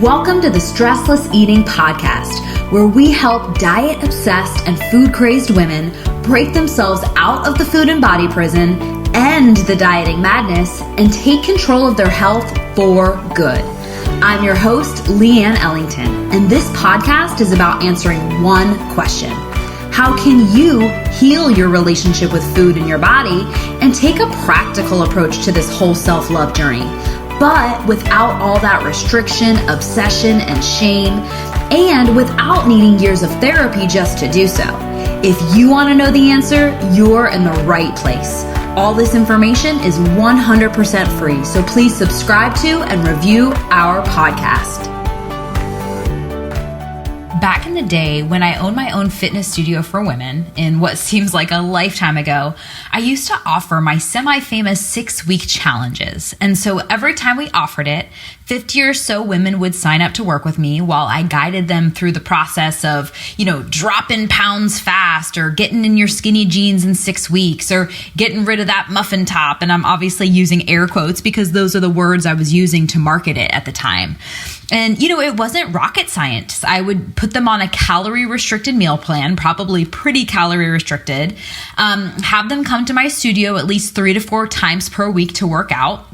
Welcome to the Stressless Eating Podcast, where we help diet-obsessed and food-crazed women break themselves out of the food and body prison, end the dieting madness, and take control of their health for good. I'm your host, Leanne Ellington, and this podcast is about answering one question. How can you heal your relationship with food and your body and take a practical approach to this whole self-love journey, but without all that restriction, obsession, and shame, and without needing years of therapy just to do so? If you want to know the answer, you're in the right place. All this information is 100% free, so please subscribe to and review our podcast. Back in the day when I owned my own fitness studio for women, in what seems like a lifetime ago, I used to offer my semi-famous 6-week challenges. And so every time we offered it, 50 or so women would sign up to work with me while I guided them through the process of, dropping pounds fast, or getting in your skinny jeans in 6 weeks, or getting rid of that muffin top. And I'm obviously using air quotes because those are the words I was using to market it at the time. And, it wasn't rocket science. I would put them on a calorie restricted meal plan, probably pretty calorie restricted, have them come to my studio at least 3 to 4 times per week to work out,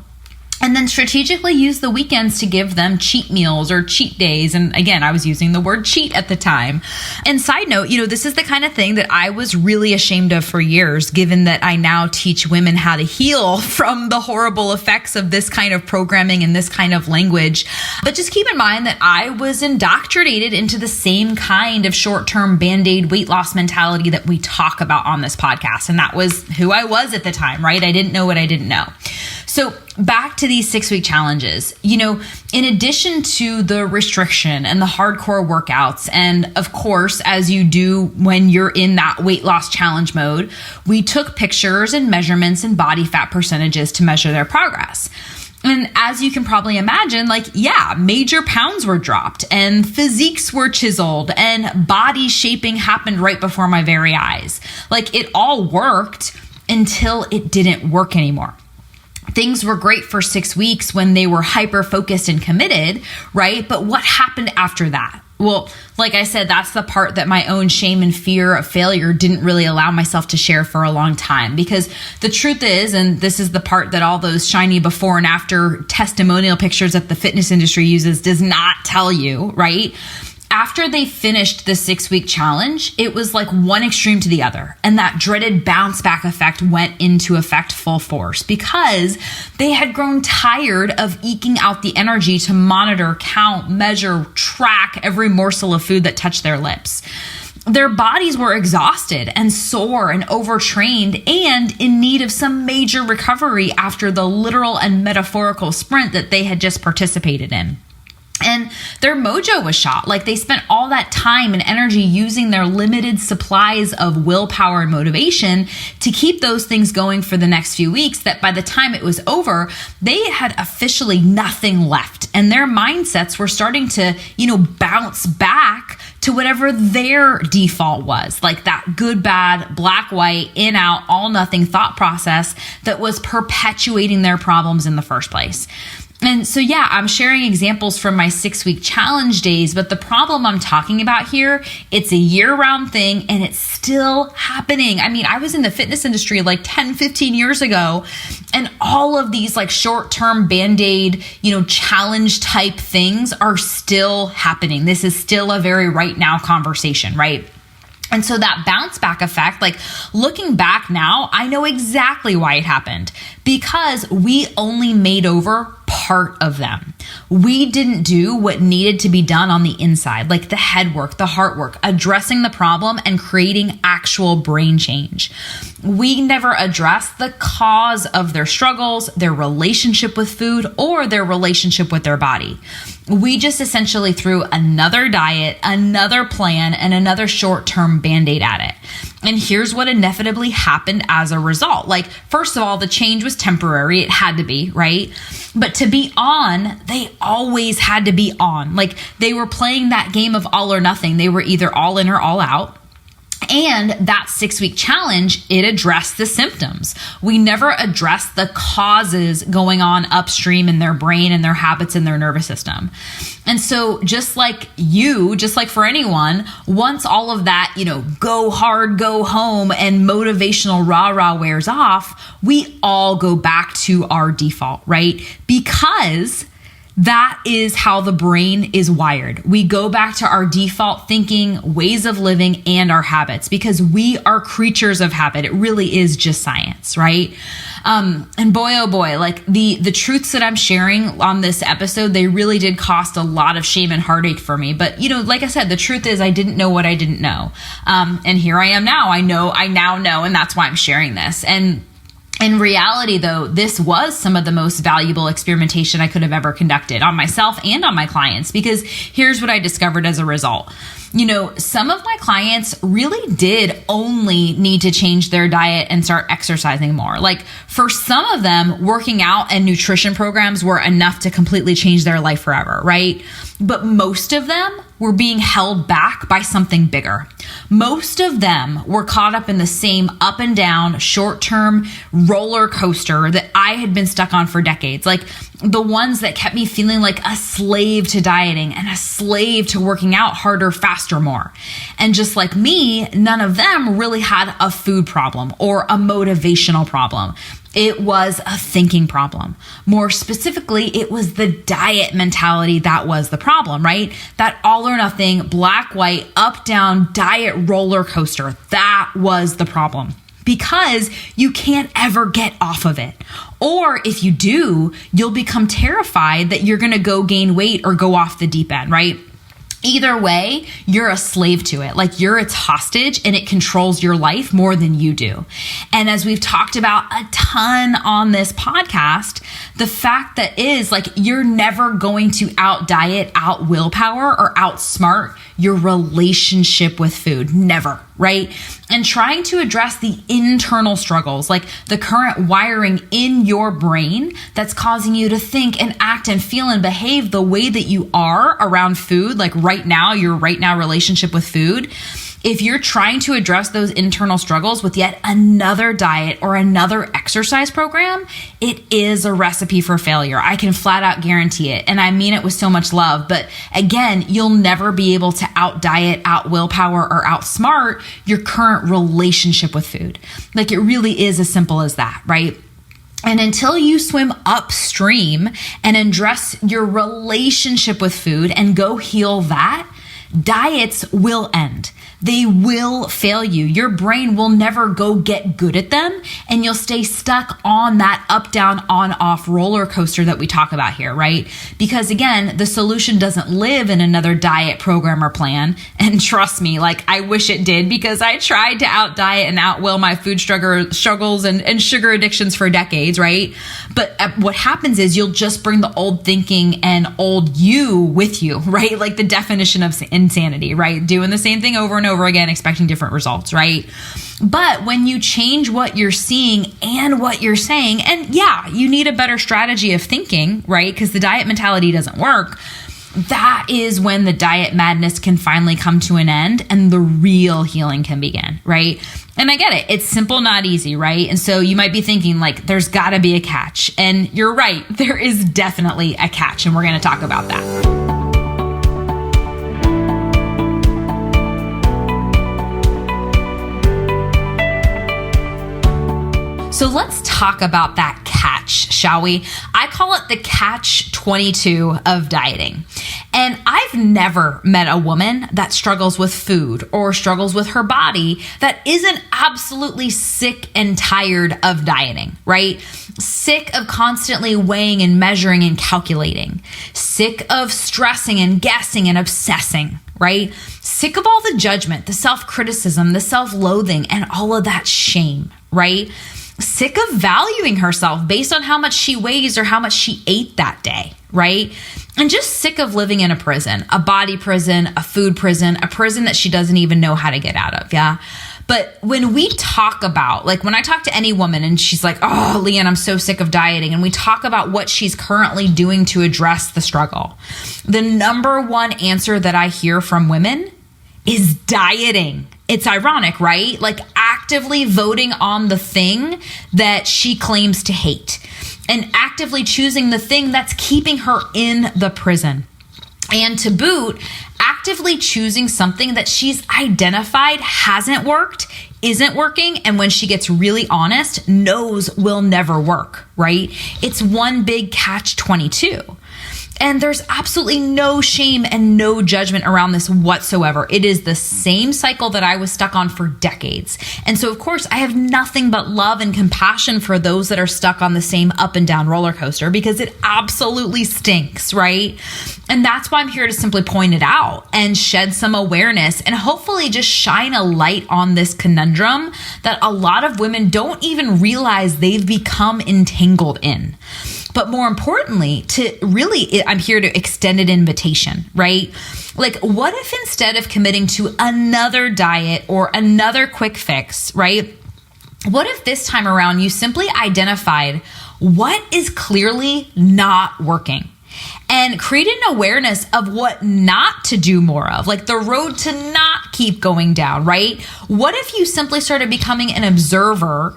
and then strategically use the weekends to give them cheat meals or cheat days. And again, I was using the word cheat at the time. And side note, this is the kind of thing that I was really ashamed of for years, given that I now teach women how to heal from the horrible effects of this kind of programming and this kind of language. But just keep in mind that I was indoctrinated into the same kind of short-term Band-Aid weight loss mentality that we talk about on this podcast. And that was who I was at the time, right? I didn't know what I didn't know. So back to these 6-week challenges, in addition to the restriction and the hardcore workouts, and of course, as you do when you're in that weight loss challenge mode, we took pictures and measurements and body fat percentages to measure their progress. And as you can probably imagine, major pounds were dropped and physiques were chiseled and body shaping happened right before my very eyes. It all worked until it didn't work anymore. Things were great for 6 weeks when they were hyper-focused and committed, right? But what happened after that? Well, like I said, that's the part that my own shame and fear of failure didn't really allow myself to share for a long time. Because the truth is, and this is the part that all those shiny before and after testimonial pictures that the fitness industry uses does not tell you, right? After they finished the 6-week challenge, it was like one extreme to the other. And that dreaded bounce back effect went into effect full force because they had grown tired of eking out the energy to monitor, count, measure, track every morsel of food that touched their lips. Their bodies were exhausted and sore and overtrained and in need of some major recovery after the literal and metaphorical sprint that they had just participated in. And their mojo was shot. They spent all that time and energy using their limited supplies of willpower and motivation to keep those things going for the next few weeks, that by the time it was over, they had officially nothing left. And their mindsets were starting to, bounce back to whatever their default was, like that good, bad, black, white, in, out, all, nothing thought process that was perpetuating their problems in the first place. And so, I'm sharing examples from my 6-week challenge days, but the problem I'm talking about here, it's a year-round thing and it's still happening. I was in the fitness industry 10, 15 years ago, and all of these short-term Band-Aid, challenge type things are still happening. This is still a very right now conversation, right? And so that bounce back effect, looking back now, I know exactly why it happened, because we only made over part of them. We didn't do what needed to be done on the inside, like the head work, the heart work, addressing the problem and creating actual brain change. We never addressed the cause of their struggles, their relationship with food, or their relationship with their body. We just essentially threw another diet, another plan, and another short-term Band-Aid at it. And here's what inevitably happened as a result. First of all, the change was temporary. It had to be, right? But to be on, they always had to be on. They were playing that game of all or nothing. They were either all in or all out. And that 6-week challenge, it addressed the symptoms. We never addressed the causes going on upstream in their brain and their habits and their nervous system. And so just like for anyone, once all of that, go hard, go home and motivational rah-rah wears off, we all go back to our default, right? Because that is how the brain is wired. We go back to our default thinking, ways of living, and our habits because we are creatures of habit. It really is just science, right? And boy, oh boy, like the truths that I'm sharing on this episode, they really did cost a lot of shame and heartache for me. But, like I said, the truth is I didn't know what I didn't know. And here I am now. I now know, and that's why I'm sharing this. And in reality, though, this was some of the most valuable experimentation I could have ever conducted on myself and on my clients, because here's what I discovered as a result. Some of my clients really did only need to change their diet and start exercising more. Like for some of them, working out and nutrition programs were enough to completely change their life forever, right? But most of them were being held back by something bigger. Most of them were caught up in the same up and down, short-term roller coaster that I had been stuck on for decades. Like the ones that kept me feeling like a slave to dieting and a slave to working out harder, faster, more. And just like me, none of them really had a food problem or a motivational problem. It was a thinking problem. More specifically, it was the diet mentality that was the problem, right? That all or nothing, black, white, up, down diet roller coaster. That was the problem. Because you can't ever get off of it. Or if you do, you'll become terrified that you're going to go gain weight or go off the deep end, right? Either way, you're a slave to it. Like you're its hostage and it controls your life more than you do. And as we've talked about a ton on this podcast, the fact that is like you're never going to out diet, out willpower, or outsmart your relationship with food. Never, right? And trying to address the internal struggles, like the current wiring in your brain that's causing you to think and act and feel and behave the way that you are around food, like right now, your right now relationship with food. If you're trying to address those internal struggles with yet another diet or another exercise program, it is a recipe for failure. I can flat out guarantee it. And I mean it with so much love. But again, you'll never be able to out diet, out willpower, or outsmart your current relationship with food. Like it really is as simple as that, right? And until you swim upstream and address your relationship with food and go heal that, diets will end. They will fail you. Your brain will never go get good at them, and you'll stay stuck on that up, down, on, off roller coaster that we talk about here, right? Because again, the solution doesn't live in another diet program or plan. And trust me, like I wish it did, because I tried to out diet and out will my food struggles and sugar addictions for decades, right? But what happens is you'll just bring the old thinking and old you with you, right? Like the definition of insanity, right? Doing the same thing over and over again, expecting different results, right? But when you change what you're seeing and what you're saying, and yeah, you need a better strategy of thinking, right? Because the diet mentality doesn't work. That is when the diet madness can finally come to an end and the real healing can begin, right? And I get it. It's simple, not easy, right? And so you might be thinking like, there's gotta be a catch. And you're right. There is definitely a catch. And we're going to talk about that. So let's talk about that catch, shall we? I call it the catch 22 of dieting. And I've never met a woman that struggles with food or struggles with her body that isn't absolutely sick and tired of dieting, right? Sick of constantly weighing and measuring and calculating. Sick of stressing and guessing and obsessing, right? Sick of all the judgment, the self-criticism, the self-loathing, and all of that shame, right? Sick of valuing herself based on how much she weighs or how much she ate that day, right? And just sick of living in a prison, a body prison, a food prison, a prison that she doesn't even know how to get out of, yeah? But when we talk about, like when I talk to any woman and she's like, oh, Leanne, I'm so sick of dieting, and we talk about what she's currently doing to address the struggle, the number one answer that I hear from women is dieting. It's ironic, right? Like actively voting on the thing that she claims to hate and actively choosing the thing that's keeping her in the prison. And to boot, actively choosing something that she's identified hasn't worked, isn't working, and when she gets really honest, knows will never work, right? It's one big catch-22. And there's absolutely no shame and no judgment around this whatsoever. It is the same cycle that I was stuck on for decades. And so, of course, I have nothing but love and compassion for those that are stuck on the same up and down roller coaster because it absolutely stinks, right? And that's why I'm here to simply point it out and shed some awareness and hopefully just shine a light on this conundrum that a lot of women don't even realize they've become entangled in. But more importantly, I'm here to extend an invitation, right? Like, what if instead of committing to another diet or another quick fix, right? What if this time around you simply identified what is clearly not working and created an awareness of what not to do more of, like the road to not keep going down, right? What if you simply started becoming an observer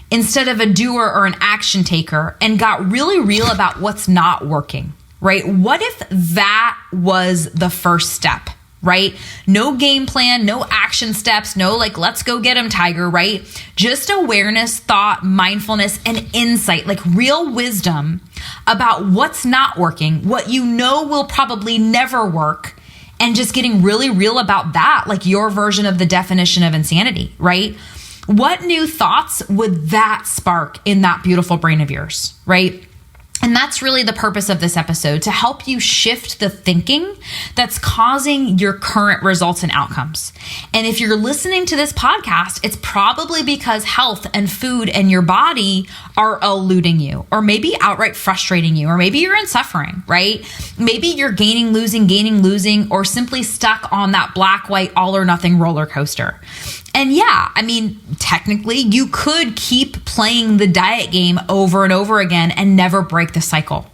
instead of a doer or an action taker and got really real about what's not working, right? What if that was the first step, right? No game plan, no action steps, no like, let's go get him, tiger, right? Just awareness, thought, mindfulness, and insight, like real wisdom about what's not working, what you know will probably never work, and just getting really real about that, like your version of the definition of insanity, right? What new thoughts would that spark in that beautiful brain of yours, right? And that's really the purpose of this episode, to help you shift the thinking that's causing your current results and outcomes. And if you're listening to this podcast, it's probably because health and food and your body are eluding you, or maybe outright frustrating you, or maybe you're in suffering, right? Maybe you're gaining, losing, or simply stuck on that black, white, all or nothing roller coaster. And yeah, I mean, technically you could keep playing the diet game over and over again and never break the cycle.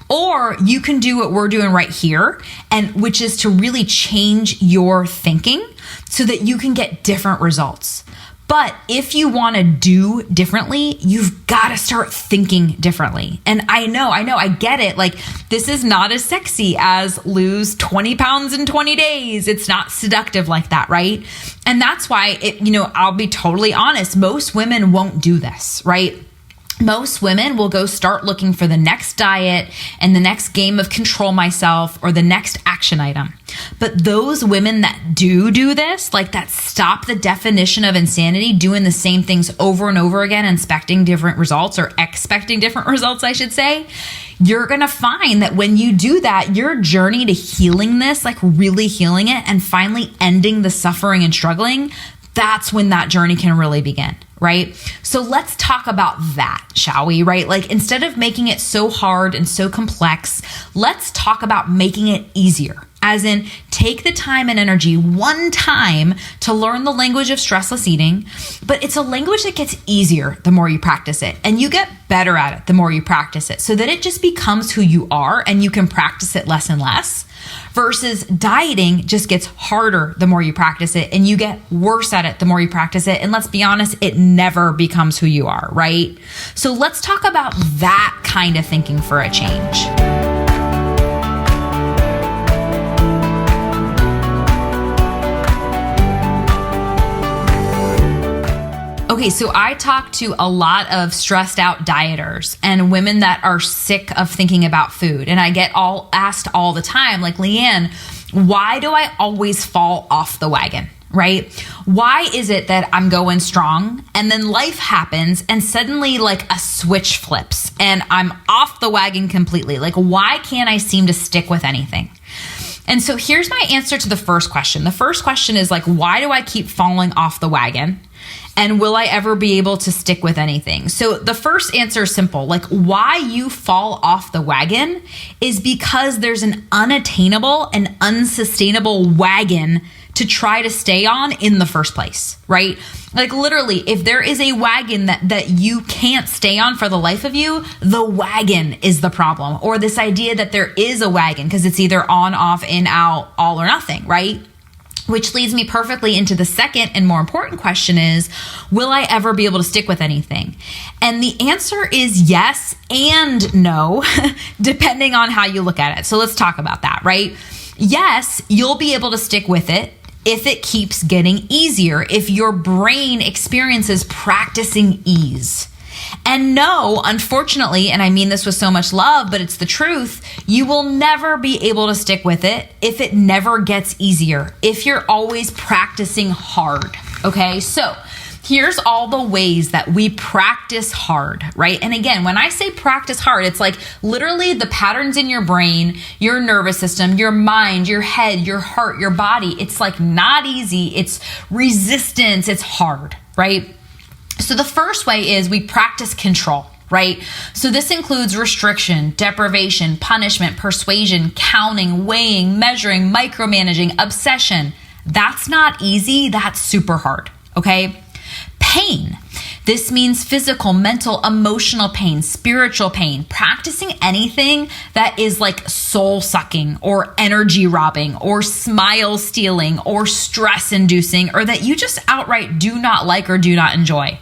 Or you can do what we're doing right here, and which is to really change your thinking so that you can get different results. But if you want to do differently, you've got to start thinking differently. And I know, I get it. Like, this is not as sexy as lose 20 pounds in 20 days. It's not seductive like that, right? And that's why I'll be totally honest. Most women won't do this, right? Most women will go start looking for the next diet and the next game of control myself or the next action item. But those women that do this, like that stop the definition of insanity, doing the same things over and over again, expecting different results, I should say, you're going to find that when you do that, your journey to healing this, like really healing it and finally ending the suffering and struggling, that's when that journey can really begin, right? So let's talk about that, shall we, right? Like, instead of making it so hard and so complex, let's talk about making it easier. As in, take the time and energy one time to learn the language of stressless eating, but it's a language that gets easier the more you practice it, and you get better at it the more you practice it, so that it just becomes who you are and you can practice it less and less. Versus dieting just gets harder the more you practice it, and you get worse at it the more you practice it. And let's be honest, it never becomes who you are, right? So let's talk about that kind of thinking for a change. Okay, so I talk to a lot of stressed out dieters and women that are sick of thinking about food. And I get asked all the time, like, Leanne, why do I always fall off the wagon, right? Why is it that I'm going strong and then life happens and suddenly like a switch flips and I'm off the wagon completely? Like, why can't I seem to stick with anything? And so here's my answer to the first question. The first question is like, why do I keep falling off the wagon? And will I ever be able to stick with anything? So the first answer is simple. Like, why you fall off the wagon is because there's an unattainable and unsustainable wagon to try to stay on in the first place, right? Like, literally, if there is a wagon that you can't stay on for the life of you, the wagon is the problem. Or this idea that there is a wagon because it's either on, off, in, out, all or nothing, right? Which leads me perfectly into the second and more important question is, will I ever be able to stick with anything? And the answer is yes and no, depending on how you look at it. So let's talk about that, right? Yes, you'll be able to stick with it if it keeps getting easier, if your brain experiences practicing ease. And no, unfortunately, and I mean this with so much love, but it's the truth, you will never be able to stick with it if it never gets easier, if you're always practicing hard, okay? So here's all the ways that we practice hard, right? And again, when I say practice hard, it's like literally the patterns in your brain, your nervous system, your mind, your head, your heart, your body. It's like not easy. It's resistance. It's hard, right? So the first way is we practice control, right? So this includes restriction, deprivation, punishment, persuasion, counting, weighing, measuring, micromanaging, obsession. That's not easy. That's super hard, okay? Pain. This means physical, mental, emotional pain, spiritual pain. Practicing anything that is like soul sucking or energy robbing or smile stealing or stress inducing, or that you just outright do not like or do not enjoy.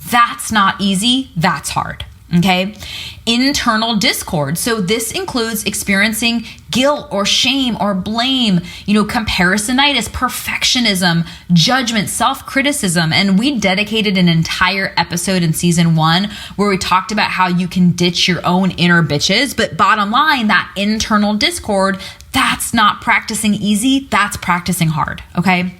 That's not easy. That's hard. Okay. Internal discord. So this includes experiencing guilt or shame or blame, comparisonitis, perfectionism, judgment, self-criticism. And we dedicated an entire episode in season 1 where we talked about how you can ditch your own inner bitches. But bottom line, that internal discord, that's not practicing easy. That's practicing hard. Okay.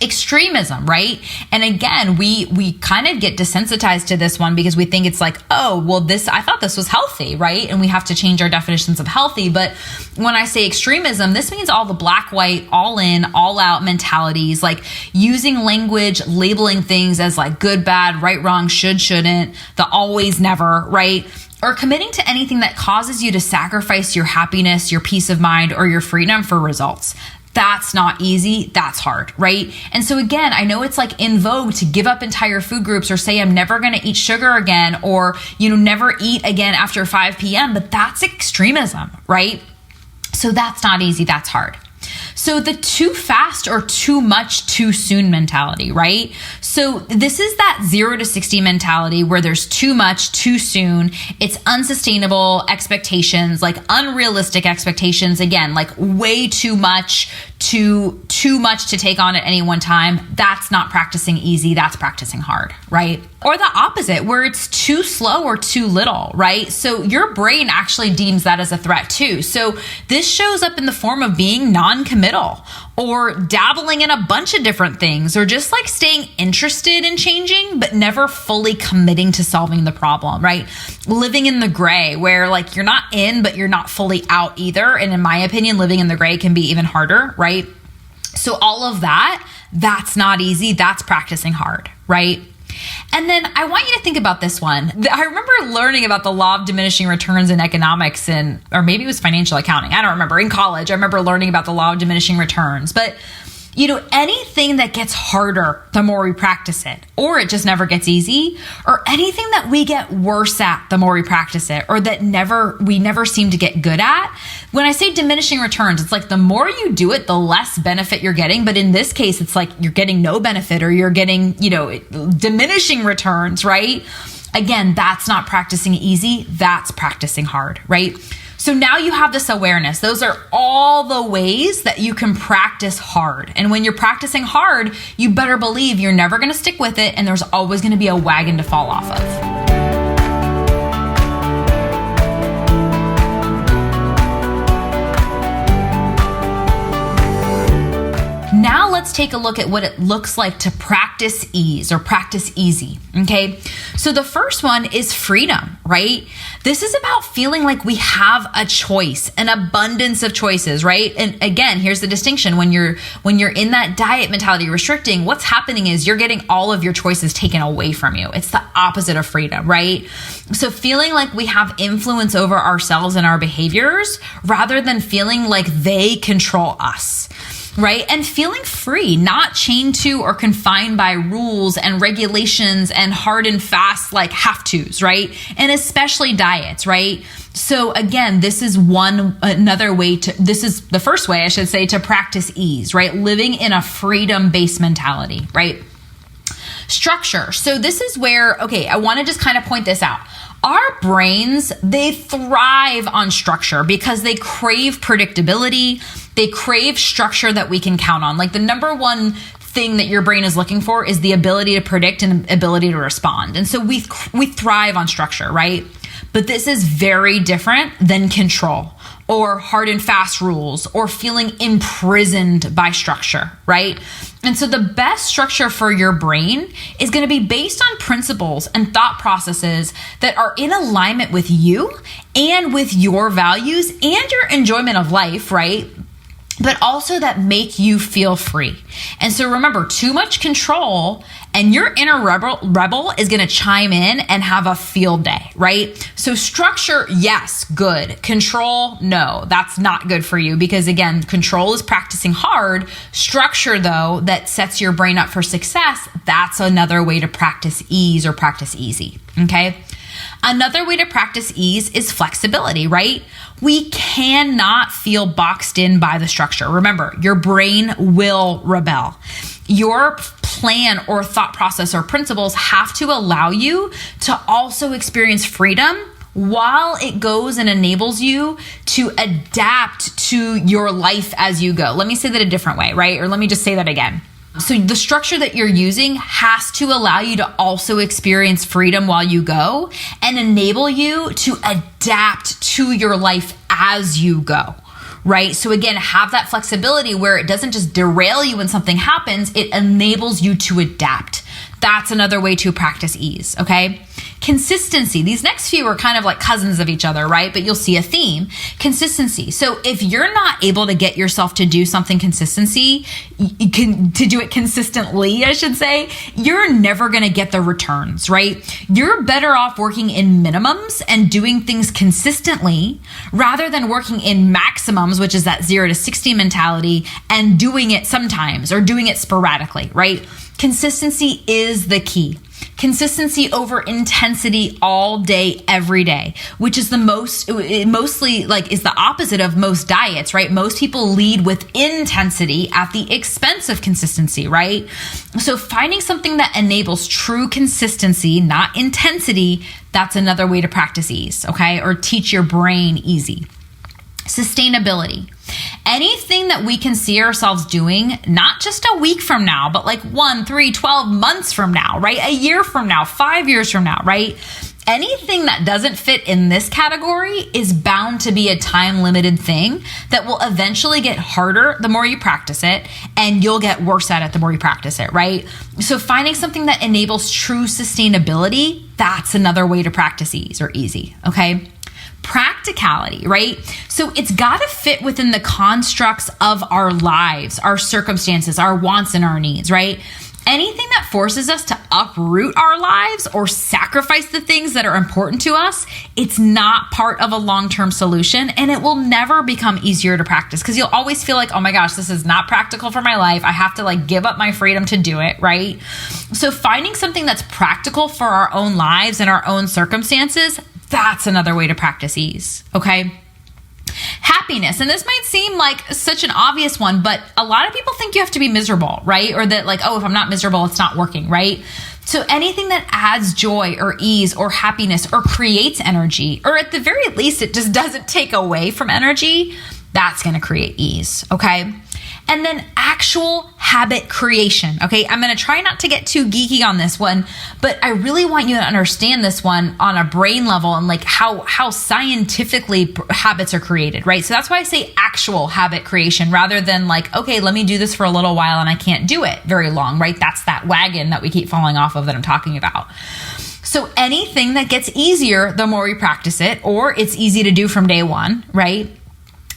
Extremism, right? And again, we kind of get desensitized to this one because we think it's like, oh, well, I thought this was healthy, right? And we have to change our definitions of healthy. But when I say extremism, this means all the black, white, all in, all out mentalities, like using language, labeling things as like good, bad, right, wrong, should, shouldn't, the always, never, right? Or committing to anything that causes you to sacrifice your happiness, your peace of mind, or your freedom for results. That's not easy. That's hard, right? And so again, I know it's like in vogue to give up entire food groups or say I'm never going to eat sugar again or, never eat again after 5 p.m., but that's extremism, right? So that's not easy. That's hard. So the too fast or too much too soon mentality, right? So this is that 0 to 60 mentality where there's too much too soon. It's unsustainable expectations, like unrealistic expectations. Again, like way too much to take on at any one time. That's not practicing easy. That's practicing hard, right? Or the opposite, where it's too slow or too little, right? So your brain actually deems that as a threat too. So this shows up in the form of being non-committal or dabbling in a bunch of different things, or just like staying interested in changing, but never fully committing to solving the problem, right? Living in the gray, where like you're not in, but you're not fully out either. And in my opinion, living in the gray can be even harder, right? So all of that, that's not easy. That's practicing hard, right? And then I want you to think about this one. I remember learning about the law of diminishing returns in economics or maybe it was financial accounting. I don't remember. In college, I remember learning about the law of diminishing returns. But anything that gets harder the more we practice it, or it just never gets easy, or anything that we get worse at the more we practice it, or that we never seem to get good at. When I say diminishing returns, it's like the more you do it, the less benefit you're getting. But in this case, it's like you're getting no benefit, or you're getting, diminishing returns, right? Again, that's not practicing easy. That's practicing hard, right? So now you have this awareness. Those are all the ways that you can practice hard. And when you're practicing hard, you better believe you're never going to stick with it, and there's always going to be a wagon to fall off of. Now let's take a look at what it looks like to practice ease or practice easy, okay? So the first one is freedom, right? This is about feeling like we have a choice, an abundance of choices, right? And again, here's the distinction. When you're in that diet mentality, restricting, what's happening is you're getting all of your choices taken away from you. It's the opposite of freedom, right? So feeling like we have influence over ourselves and our behaviors rather than feeling like they control us. right? And feeling free, not chained to or confined by rules and regulations and hard and fast like have tos, right? And especially diets, right? So again, this is this is the first way I should say to practice ease, right? Living in a freedom-based mentality, right? Structure. So this is where, okay, I want to just kind of point this out. Our brains, they thrive on structure because they crave predictability. They crave structure that we can count on. Like the number one thing that your brain is looking for is the ability to predict and ability to respond. And so we thrive on structure, right? But this is very different than control or hard and fast rules or feeling imprisoned by structure, right? And so the best structure for your brain is going to be based on principles and thought processes that are in alignment with you and with your values and your enjoyment of life, right? But also that make you feel free. And so remember, too much control and your inner rebel is going to chime in and have a field day, right? So structure, yes, good. Control, no, that's not good for you because again, control is practicing hard. Structure though, that sets your brain up for success, that's another way to practice ease or practice easy, okay? Another way to practice ease is flexibility, right? We cannot feel boxed in by the structure. Remember, your brain will rebel. Your plan or thought process or principles have to allow you to also experience freedom while it goes and enables you to adapt to your life as you go. Let me say that a different way, right? Or let me just say that again. So the structure that you're using has to allow you to also experience freedom while you go and enable you to adapt to your life as you go, right? So again, have that flexibility where it doesn't just derail you when something happens, it enables you to adapt. That's another way to practice ease, okay? Consistency. These next few are kind of like cousins of each other, right? But you'll see a theme. Consistency. So if you're not able to get yourself to do something to do it consistently, I should say, you're never going to get the returns, right? You're better off working in minimums and doing things consistently rather than working in maximums, which is that 0 to 60 mentality, and doing it sometimes or doing it sporadically, right? Consistency is the key. Consistency over intensity all day, every day, which is mostly like is the opposite of most diets, right? Most people lead with intensity at the expense of consistency, right? So finding something that enables true consistency, not intensity, that's another way to practice ease, okay? Or teach your brain easy. Sustainability. Anything that we can see ourselves doing, not just a week from now, but like 1, 3, 12 months from now, right? A year from now, 5 years from now, right? Anything that doesn't fit in this category is bound to be a time-limited thing that will eventually get harder the more you practice it, and you'll get worse at it the more you practice it, right? So finding something that enables true sustainability, that's another way to practice ease or easy, okay? Practicality, right? So it's got to fit within the constructs of our lives, our circumstances, our wants and our needs, right? Anything that forces us to uproot our lives or sacrifice the things that are important to us, it's not part of a long-term solution, and it will never become easier to practice because you'll always feel like, oh my gosh, this is not practical for my life. I have to like give up my freedom to do it, right? So finding something that's practical for our own lives and our own circumstances, that's another way to practice ease, okay? Happiness. And this might seem like such an obvious one, but a lot of people think you have to be miserable, right? Or that like, oh, if I'm not miserable, it's not working, right? So anything that adds joy or ease or happiness or creates energy, or at the very least, it just doesn't take away from energy, that's going to create ease, okay? And then actual habit creation, okay? I'm going to try not to get too geeky on this one, but I really want you to understand this one on a brain level and like how scientifically habits are created, right? So that's why I say actual habit creation rather than like, okay, let me do this for a little while and I can't do it very long, right? That's that wagon that we keep falling off of that I'm talking about. So anything that gets easier the more we practice it, or it's easy to do from day one, right?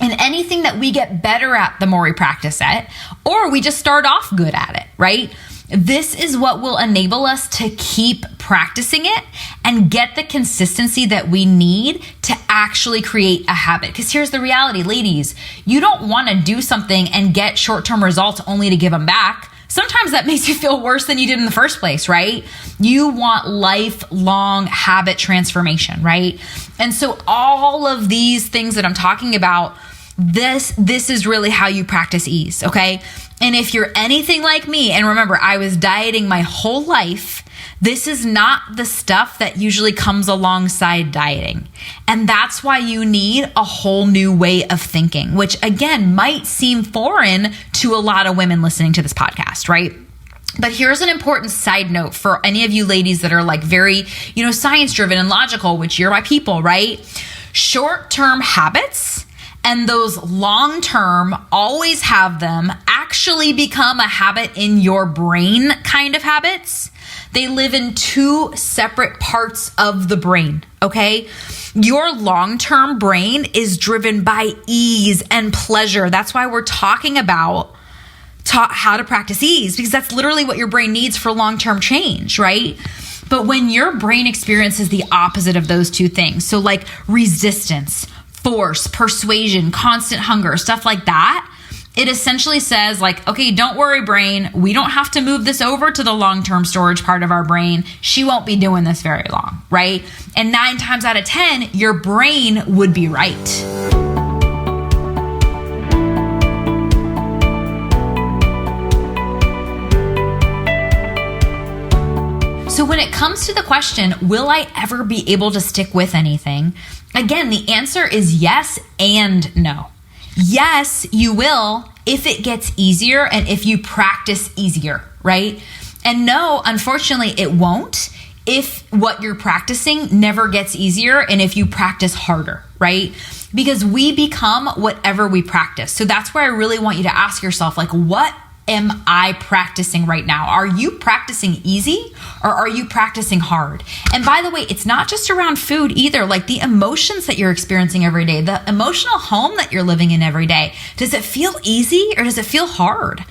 And anything that we get better at the more we practice it, or we just start off good at it, right? This is what will enable us to keep practicing it and get the consistency that we need to actually create a habit. Because here's the reality, ladies, you don't want to do something and get short-term results only to give them back. Sometimes that makes you feel worse than you did in the first place, right? You want lifelong habit transformation, right? And so all of these things that I'm talking about, this is really how you practice ease, okay? And if you're anything like me, and remember, I was dieting my whole life, this is not the stuff that usually comes alongside dieting. And that's why you need a whole new way of thinking, which again, might seem foreign to a lot of women listening to this podcast, right? But here's an important side note for any of you ladies that are like very, science driven and logical, which you're my people, right? Short-term habits and those long-term, always have them, actually become a habit in your brain kind of habits. They live in two separate parts of the brain, okay? Your long-term brain is driven by ease and pleasure. That's why we're talking about how to practice ease, because that's literally what your brain needs for long-term change, right? But when your brain experiences the opposite of those two things, so like resistance, force, persuasion, constant hunger, stuff like that, it essentially says like, okay, don't worry, brain. We don't have to move this over to the long-term storage part of our brain. She won't be doing this very long, right? And 9 times out of 10, your brain would be right. So when it comes to the question, will I ever be able to stick with anything? Again, the answer is yes and no. Yes, you will if it gets easier and if you practice easier, right? And no, unfortunately, it won't if what you're practicing never gets easier and if you practice harder, right? Because we become whatever we practice. So that's where I really want you to ask yourself, like, what am I practicing right now? Are you practicing easy or are you practicing hard? And by the way, it's not just around food either. Like the emotions that you're experiencing every day, the emotional home that you're living in every day. Does it feel easy or does it feel hard?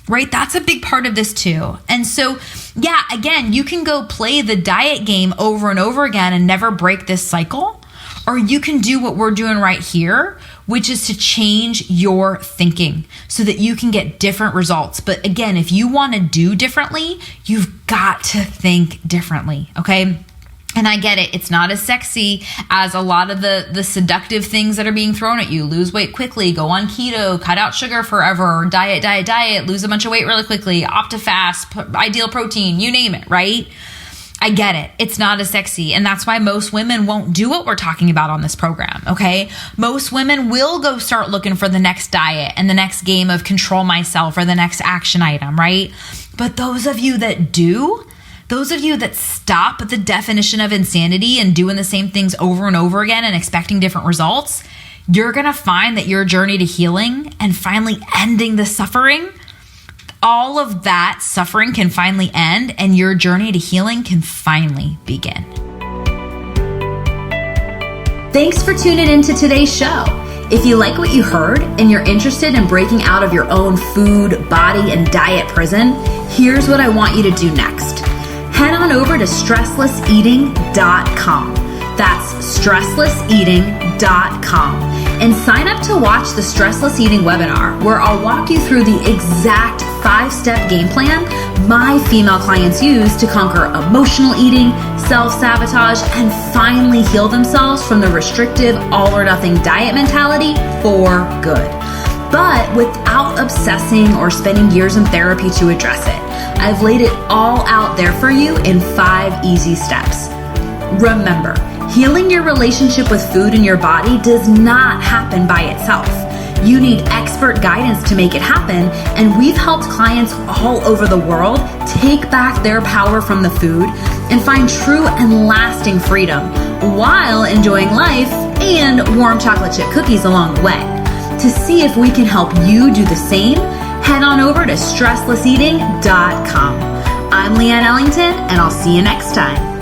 Right? That's a big part of this too. And so, yeah, again, you can go play the diet game over and over again and never break this cycle. Or you can do what we're doing right here, which is to change your thinking so that you can get different results. But again, if you want to do differently, you've got to think differently, okay? And I get it. It's not as sexy as a lot of the seductive things that are being thrown at you. Lose weight quickly, go on keto, cut out sugar forever, diet, lose a bunch of weight really quickly, opt to fast, ideal protein, you name it, right? I get it. It's not as sexy. And that's why most women won't do what we're talking about on this program, okay? Most women will go start looking for the next diet and the next game of control myself or the next action item, right? But those of you that do, those of you that stop at the definition of insanity and doing the same things over and over again and expecting different results, you're going to find that your journey to healing and finally ending the suffering, all of that suffering can finally end and your journey to healing can finally begin. Thanks for tuning into today's show. If you like what you heard and you're interested in breaking out of your own food, body, and diet prison, here's what I want you to do next. Head on over to stresslesseating.com. That's stresslesseating.com. And sign up to watch the Stressless Eating webinar, where I'll walk you through the exact 5-step game plan my female clients use to conquer emotional eating, self-sabotage, and finally heal themselves from the restrictive all-or-nothing diet mentality for good. But without obsessing or spending years in therapy to address it. I've laid it all out there for you in 5 easy steps. Remember, healing your relationship with food and your body does not happen by itself. You need expert guidance to make it happen, and we've helped clients all over the world take back their power from the food and find true and lasting freedom while enjoying life and warm chocolate chip cookies along the way. To see if we can help you do the same, head on over to stresslesseating.com. I'm Leanne Ellington, and I'll see you next time.